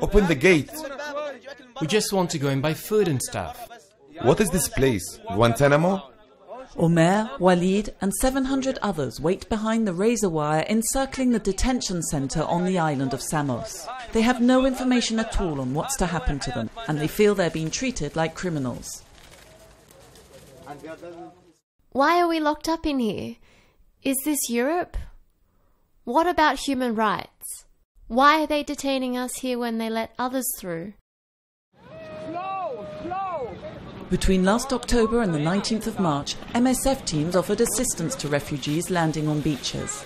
Open the gate. We just want to go and buy food and stuff. What is this place? Guantanamo? Omer, Walid and 700 others wait behind the razor wire encircling the detention centre on the island of Samos. They have no information at all on what's to happen to them, and they feel they're being treated like criminals. Why are we locked up in here? Is this Europe? What about human rights? Why are they detaining us here when they let others through? Between last October and the 19th of March, MSF teams offered assistance to refugees landing on beaches.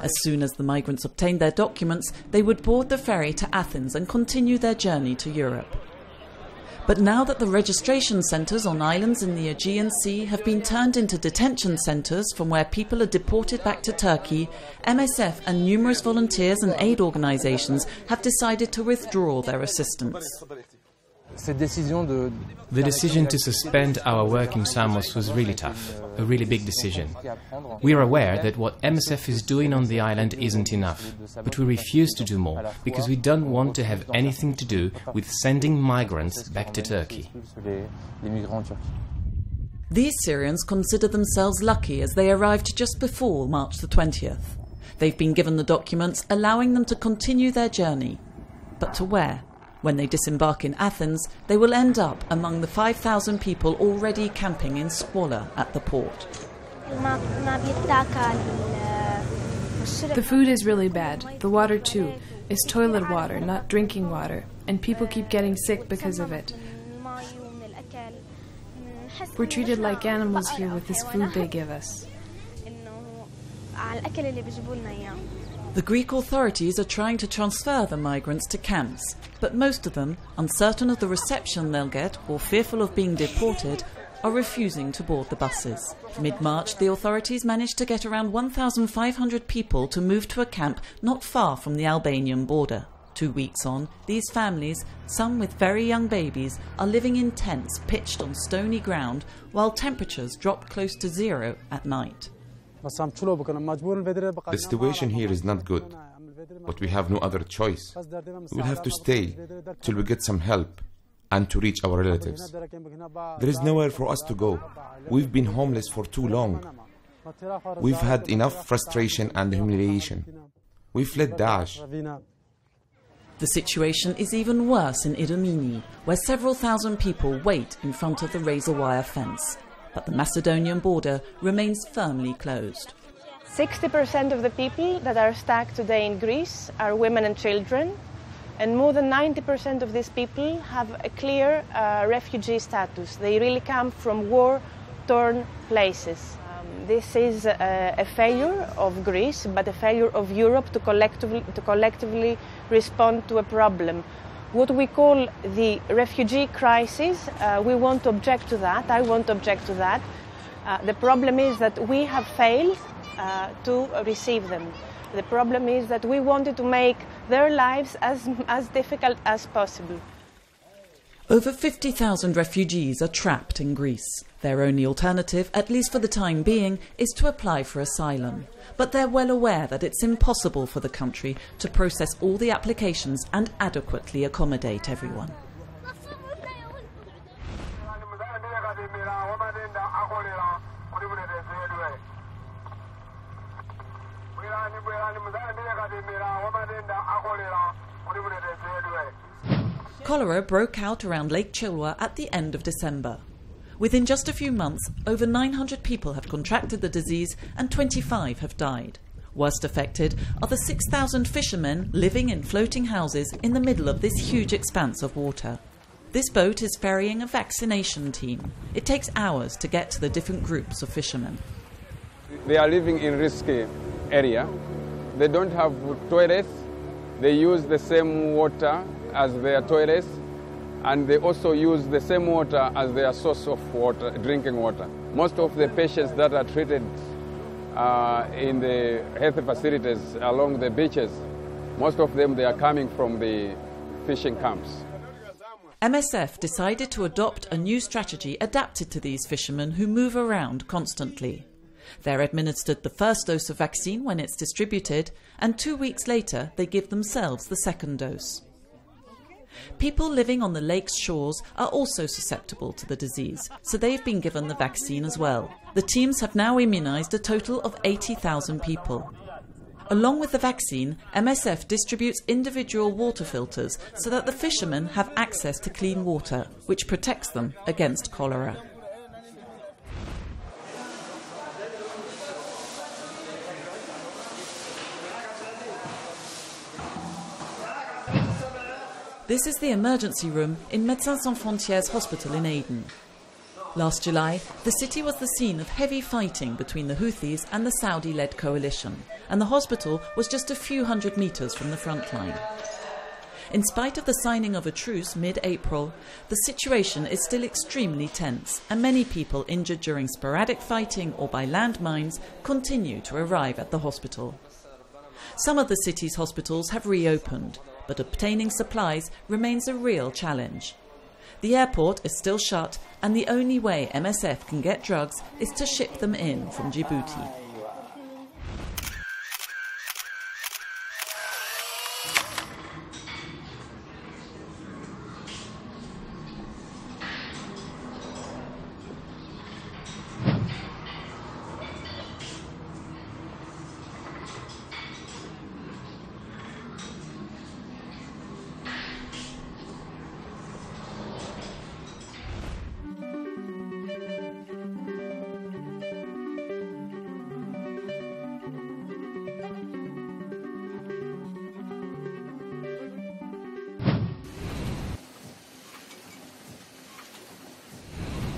As soon as the migrants obtained their documents, they would board the ferry to Athens and continue their journey to Europe. But now that the registration centres on islands in the Aegean Sea have been turned into detention centres from where people are deported back to Turkey, MSF and numerous volunteers and aid organisations have decided to withdraw their assistance. The decision to suspend our work in Samos was really tough, a really big decision. We are aware that what MSF is doing on the island isn't enough, but we refuse to do more because we don't want to have anything to do with sending migrants back to Turkey. These Syrians consider themselves lucky as they arrived just before March the 20th. They've been given the documents allowing them to continue their journey. But to where? When they disembark in Athens, they will end up among the 5,000 people already camping in squalor at the port. The food is really bad. The water too. It's toilet water, not drinking water. And people keep getting sick because of it. We're treated like animals here with this food they give us. The Greek authorities are trying to transfer the migrants to camps, but most of them, uncertain of the reception they'll get or fearful of being deported, are refusing to board the buses. Mid-March, the authorities managed to get around 1,500 people to move to a camp not far from the Albanian border. 2 weeks on, these families, some with very young babies, are living in tents pitched on stony ground while temperatures drop close to zero at night. The situation here is not good, but we have no other choice. We will have to stay till we get some help and to reach our relatives. There is nowhere for us to go. We've been homeless for too long. We've had enough frustration and humiliation. We fled Daesh. The situation is even worse in Idomeni, where several thousand people wait in front of the razor wire fence. But the Macedonian border remains firmly closed. 60% of the people that are stuck today in Greece are women and children, and more than 90% of these people have a clear refugee status. They really come from war-torn places. This is a failure of Greece, but a failure of Europe to collectively respond to a problem. What we call the refugee crisis, we want to object to that. I want to object to that. The problem is that we have failed to receive them. The problem is that we wanted to make their lives as difficult as possible. Over 50,000 refugees are trapped in Greece. Their only alternative, at least for the time being, is to apply for asylum. But they're well aware that it's impossible for the country to process all the applications and adequately accommodate everyone. Cholera broke out around Lake Chilwasjön at the end of December. Within just a few months, over 900 people have contracted the disease and 25 have died. Worst affected are the 6,000 fishermen living in floating houses in the middle of this huge expanse of water. This boat is ferrying a vaccination team. It takes hours to get to the different groups of fishermen. They are living in risky area. They don't have toilets. They use the same water as their toilets, and they also use the same water as their source of water, drinking water. Most of the patients that are treated in the health facilities along the beaches, most of them they are coming from the fishing camps. MSF decided to adopt a new strategy adapted to these fishermen who move around constantly. They're administered the first dose of vaccine when it's distributed, and 2 weeks later they give themselves the second dose. People living on the lake's shores are also susceptible to the disease, so they've been given the vaccine as well. The teams have now immunised a total of 80,000 people. Along with the vaccine, MSF distributes individual water filters so that the fishermen have access to clean water, which protects them against cholera. This is the emergency room in Médecins Sans Frontières hospital in Aden. Last July, the city was the scene of heavy fighting between the Houthis and the Saudi-led coalition, and the hospital was just a few hundred metres from the front line. In spite of the signing of a truce mid-April, the situation is still extremely tense, and many people injured during sporadic fighting or by landmines continue to arrive at the hospital. Some of the city's hospitals have reopened, but obtaining supplies remains a real challenge. The airport is still shut, and the only way MSF can get drugs is to ship them in from Djibouti.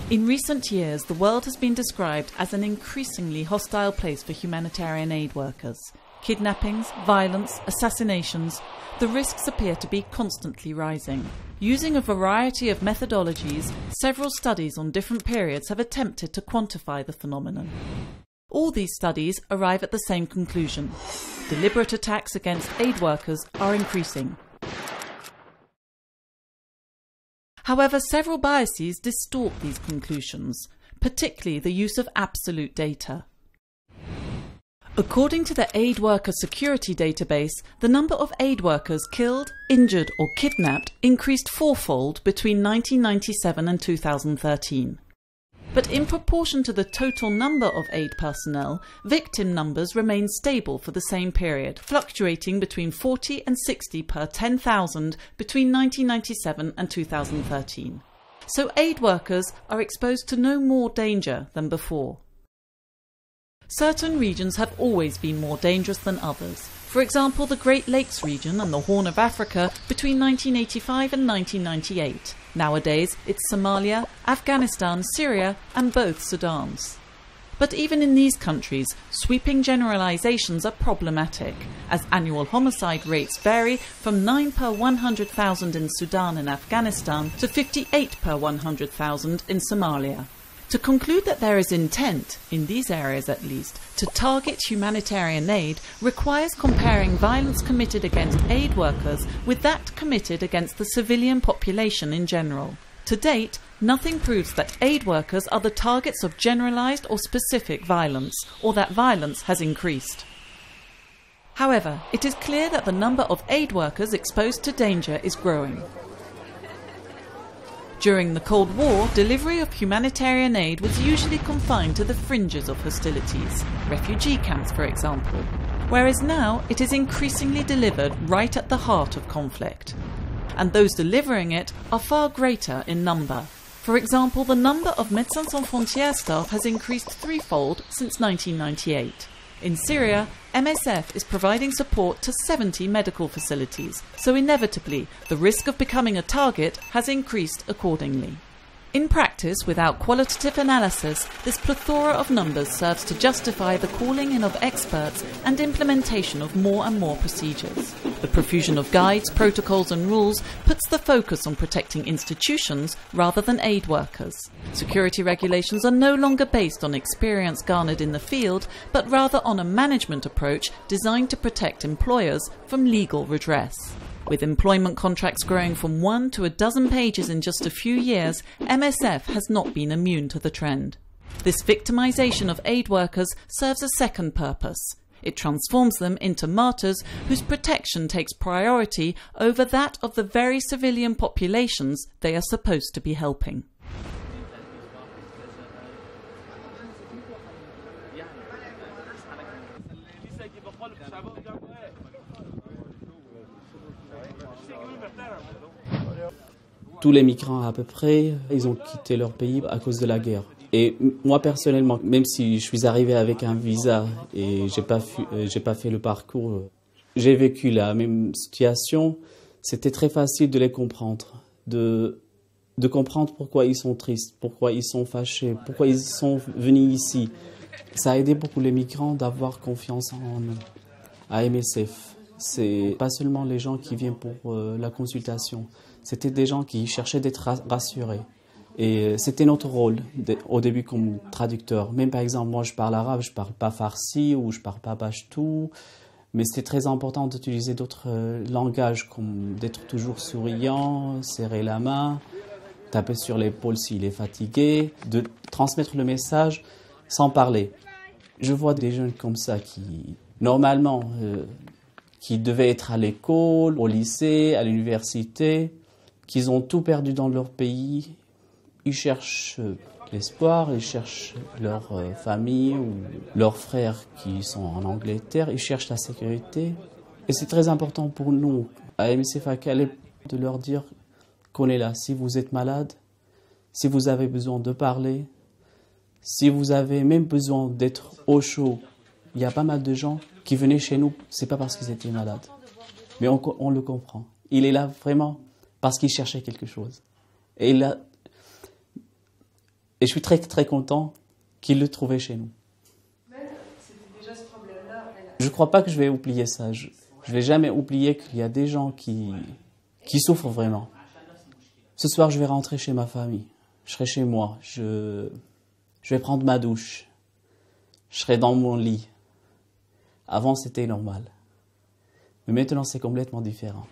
In recent years, the world has been described as an increasingly hostile place for humanitarian aid workers. Kidnappings, violence, assassinations, the risks appear to be constantly rising. Using a variety of methodologies, several studies on different periods have attempted to quantify the phenomenon. All these studies arrive at the same conclusion: deliberate attacks against aid workers are increasing. However, several biases distort these conclusions, particularly the use of absolute data. According to the Aid Worker Security Database, the number of aid workers killed, injured or kidnapped increased fourfold between 1997 and 2013. But in proportion to the total number of aid personnel, victim numbers remain stable for the same period, fluctuating between 40 and 60 per 10,000 between 1997 and 2013. So aid workers are exposed to no more danger than before. Certain regions have always been more dangerous than others. For example, the Great Lakes region and the Horn of Africa between 1985 and 1998. Nowadays, it's Somalia, Afghanistan, Syria and both Sudans. But even in these countries, sweeping generalisations are problematic, as annual homicide rates vary from 9 per 100,000 in Sudan and Afghanistan to 58 per 100,000 in Somalia. To conclude that there is intent, in these areas at least, to target humanitarian aid requires comparing violence committed against aid workers with that committed against the civilian population in general. To date, nothing proves that aid workers are the targets of generalised or specific violence, or that violence has increased. However, it is clear that the number of aid workers exposed to danger is growing. During the Cold War, delivery of humanitarian aid was usually confined to the fringes of hostilities, refugee camps for example, whereas now it is increasingly delivered right at the heart of conflict. And those delivering it are far greater in number. For example, the number of Médecins Sans Frontières staff has increased threefold since 1998. In Syria, MSF is providing support to 70 medical facilities, so inevitably the risk of becoming a target has increased accordingly. In practice, without qualitative analysis, this plethora of numbers serves to justify the calling in of experts and implementation of more and more procedures. The profusion of guides, protocols and rules puts the focus on protecting institutions rather than aid workers. Security regulations are no longer based on experience garnered in the field, but rather on a management approach designed to protect employers from legal redress. With employment contracts growing from 1 to a dozen pages in just a few years, MSF has not been immune to the trend. This victimisation of aid workers serves a second purpose. It transforms them into martyrs whose protection takes priority over that of the very civilian populations they are supposed to be helping. Tous les migrants à peu près, ils ont quitté leur pays à cause de la guerre. Et moi personnellement, même si je suis arrivé avec un visa et j'ai pas fait le parcours, j'ai vécu la même situation. C'était très facile de les comprendre, de comprendre pourquoi ils sont tristes, pourquoi ils sont fâchés, pourquoi ils sont venus ici. Ça a aidé beaucoup les migrants d'avoir confiance en nous, à MSF. C'est pas seulement les gens qui viennent pour la consultation. C'était des gens qui cherchaient d'être rassurés. Et c'était notre rôle au début comme traducteur. Même par exemple, moi je parle arabe, je parle pas farsi ou je parle pas pachtou. Mais c'était très important d'utiliser d'autres langages, comme d'être toujours souriant, serrer la main, taper sur l'épaule s'il est fatigué, de transmettre le message sans parler. Je vois des jeunes comme ça qui, normalement, qui devaient être à l'école, au lycée, à l'université, qu'ils ont tout perdu dans leur pays. Ils cherchent l'espoir, ils cherchent leur famille ou leurs frères qui sont en Angleterre, ils cherchent la sécurité. Et c'est très important pour nous, à MSF à Calais, de leur dire qu'on est là. Si vous êtes malade, si vous avez besoin de parler, si vous avez même besoin d'être au chaud, il y a pas mal de gens qui venaient chez nous, c'est pas parce qu'ils étaient malades. Mais on le comprend. Il est là vraiment parce qu'il cherchait quelque chose. Et je suis très très content qu'il le trouvait chez nous. Je ne crois pas que je vais oublier ça. Je ne vais jamais oublier qu'il y a des gens qui souffrent vraiment. Ce soir, je vais rentrer chez ma famille. Je serai chez moi. Je vais prendre ma douche. Je serai dans mon lit. Avant, c'était normal. Mais maintenant, c'est complètement différent.